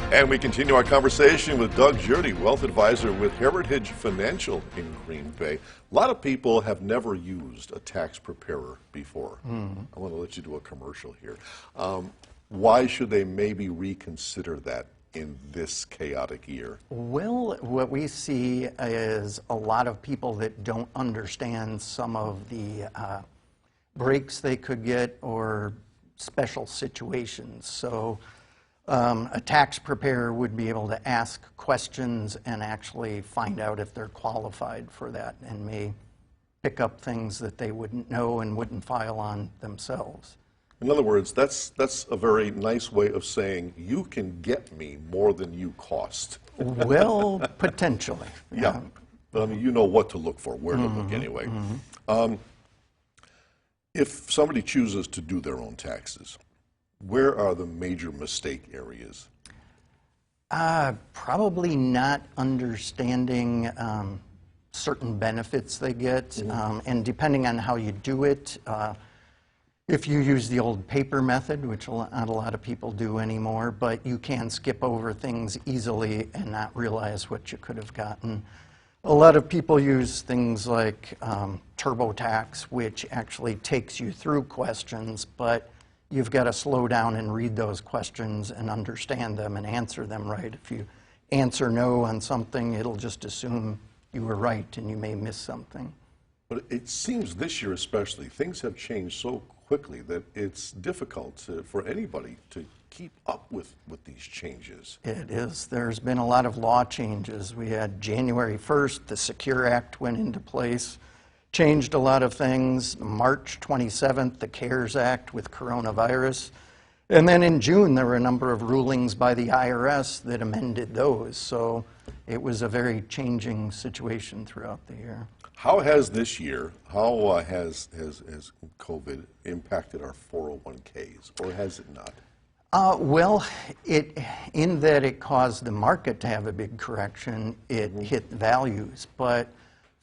And we continue our conversation with Doug Jurdy, wealth advisor with Heritage Financial in Green Bay. A lot of people have never used a tax preparer before. I want to let you do a commercial here. Why should they maybe reconsider that in this chaotic year? Well, what we see is a lot of people that don't understand some of the breaks they could get or special situations. So a tax preparer would be able to ask questions and actually find out if they're qualified for that, and may pick up things that they wouldn't know and wouldn't file on themselves. In other words, that's a very nice way of saying you can get me more than you cost. Well, potentially. Yeah. But I mean, you know what to look for, where to look anyway. If somebody chooses to do their own taxes, where are the major mistake areas? Probably not understanding certain benefits they get, and depending on how you do it, if you use the old paper method, which not a lot of people do anymore, but you can skip over things easily and not realize what you could have gotten. A lot of people use things like TurboTax, which actually takes you through questions, but you've got to slow down and read those questions and understand them and answer them right. If you answer no on something, it'll just assume you were right and you may miss something. But it seems this year especially, things have changed so quickly that it's difficult for anybody to keep up with these changes. It is. There's been a lot of law changes. We had January 1st, the Secure Act went into place, changed a lot of things. March 27th, the CARES Act with coronavirus. And then in June, there were a number of rulings by the IRS that amended those. So it was a very changing situation throughout the year. How has this year, how has COVID impacted our 401ks, or has it not? Well, in that it caused the market to have a big correction, it hit values. But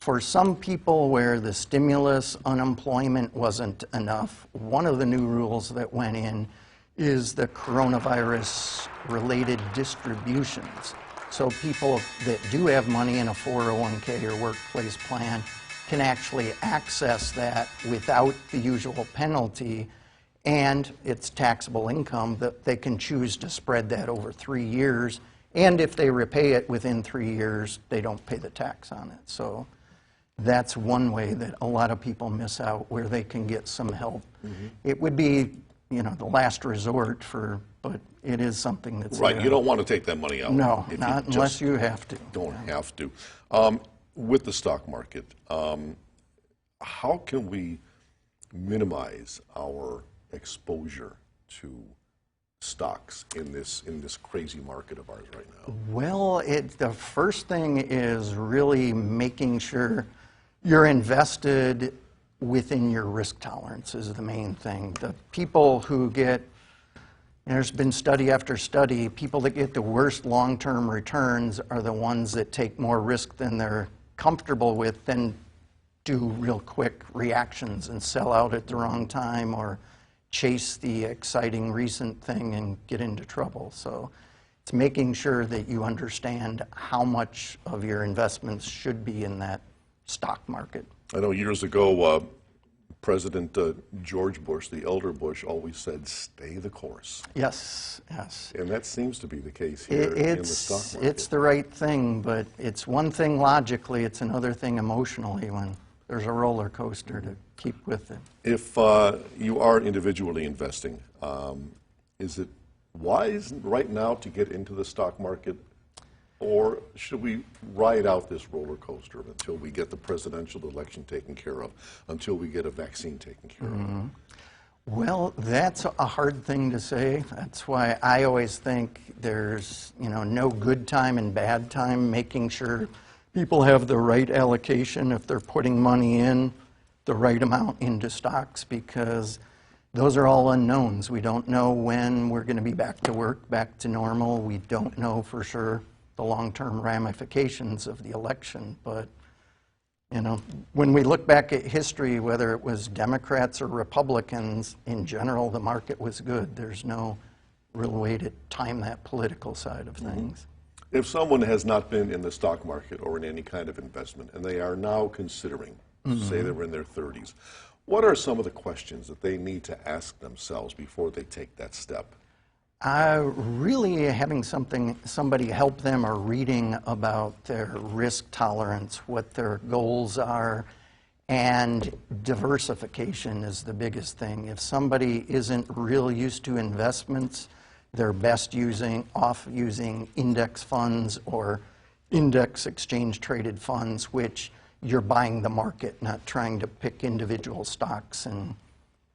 for some people where the stimulus, unemployment wasn't enough, one of the new rules that went in is the coronavirus-related distributions. So people that do have money in a 401k or workplace plan can actually access that without the usual penalty, and it's taxable income that they can choose to spread that over 3 years, and if they repay it within 3 years, they don't pay the tax on it. So that's one way that a lot of people miss out, where they can get some help. It would be, the last resort but it is something that's right. You don't want to take that money out. No, not unless you have to. Don't have to. With the stock market, how can we minimize our exposure to stocks in this crazy market of ours right now? Well, the first thing is really making sure you're invested within your risk tolerance is the main thing. The people who get, there's been study after study, people that get the worst long-term returns are the ones that take more risk than they're comfortable with, then do real quick reactions and sell out at the wrong time or chase the exciting recent thing and get into trouble. So it's making sure that you understand how much of your investments should be in that stock market. I know years ago, President George Bush, the elder Bush, always said, stay the course. Yes, yes. And that seems to be the case here in the stock market. It's the right thing, but it's one thing logically, it's another thing emotionally when there's a roller coaster to keep with it. If you are individually investing, is it wise right now to get into the stock market, or should we ride out this roller coaster until we get the presidential election taken care of, until we get a vaccine taken care of? Well, that's a hard thing to say. That's why I always think there's no good time and bad time, making sure people have the right allocation if they're putting money in, the right amount into stocks, because those are all unknowns. We don't know when we're going to be back to work, back to normal. We don't know for sure the long-term ramifications of the election. But, when we look back at history, whether it was Democrats or Republicans, in general, the market was good. There's no real way to time that political side of things. If someone has not been in the stock market or in any kind of investment and they are now considering, say they were in their 30s, what are some of the questions that they need to ask themselves before they take that step? Really having somebody help them, or reading about their risk tolerance, what their goals are, and diversification is the biggest thing. If somebody isn't real used to investments, they're best off using index funds or index exchange traded funds, which you're buying the market, not trying to pick individual stocks and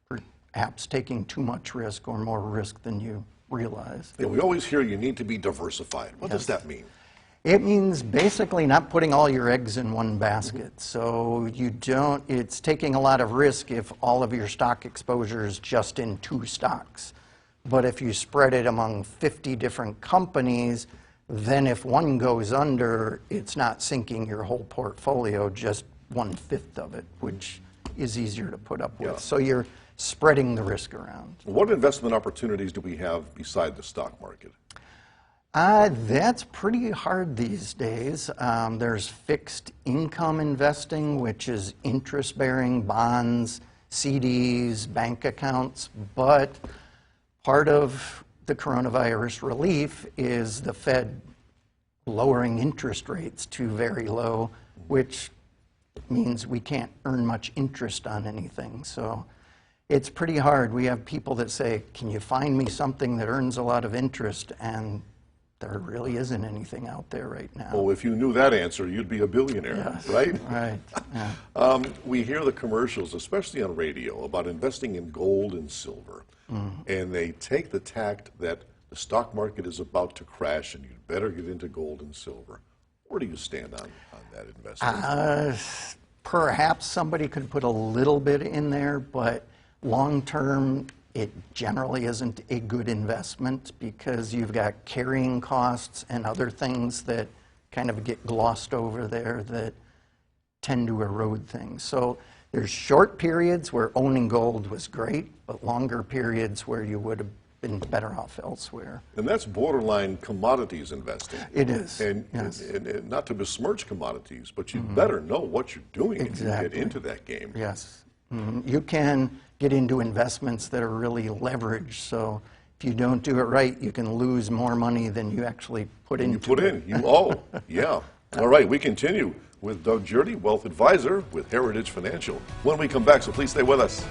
perhaps taking too much risk or more risk than you realize. Yeah, we always hear you need to be diversified. What does that mean? It means basically not putting all your eggs in one basket. So it's taking a lot of risk if all of your stock exposure is just in 2 stocks. But if you spread it among 50 different companies, then if one goes under, it's not sinking your whole portfolio, just 1/5 of it, which is easier to put up with. Yeah. So you're spreading the risk around. What investment opportunities do we have beside the stock market? That's pretty hard these days. There's fixed income investing, which is interest-bearing bonds, CDs, bank accounts, but part of the coronavirus relief is the Fed lowering interest rates to very low, which means we can't earn much interest on anything. So it's pretty hard. We have people that say, can you find me something that earns a lot of interest? And there really isn't anything out there right now. Oh, if you knew that answer, you'd be a billionaire, Yes, right? Right. Yeah. We hear the commercials, especially on radio, about investing in gold and silver. And they take the tact that the stock market is about to crash and you'd better get into gold and silver. Where do you stand on that investment? Perhaps somebody could put a little bit in there, but long term, it generally isn't a good investment because you've got carrying costs and other things that kind of get glossed over there that tend to erode things. So there's short periods where owning gold was great, but longer periods where you would have been better off elsewhere. And that's borderline commodities investing. It is. And, yes. and not to besmirch commodities, but you better know what you're doing if you get into that game. Yes. You can get into investments that are really leveraged, so if you don't do it right, you can lose more money than you actually put into it. You put in, you owe. Yeah. All right, we continue with Doug Jurdy, Wealth Advisor with Heritage Financial, when we come back, so please stay with us.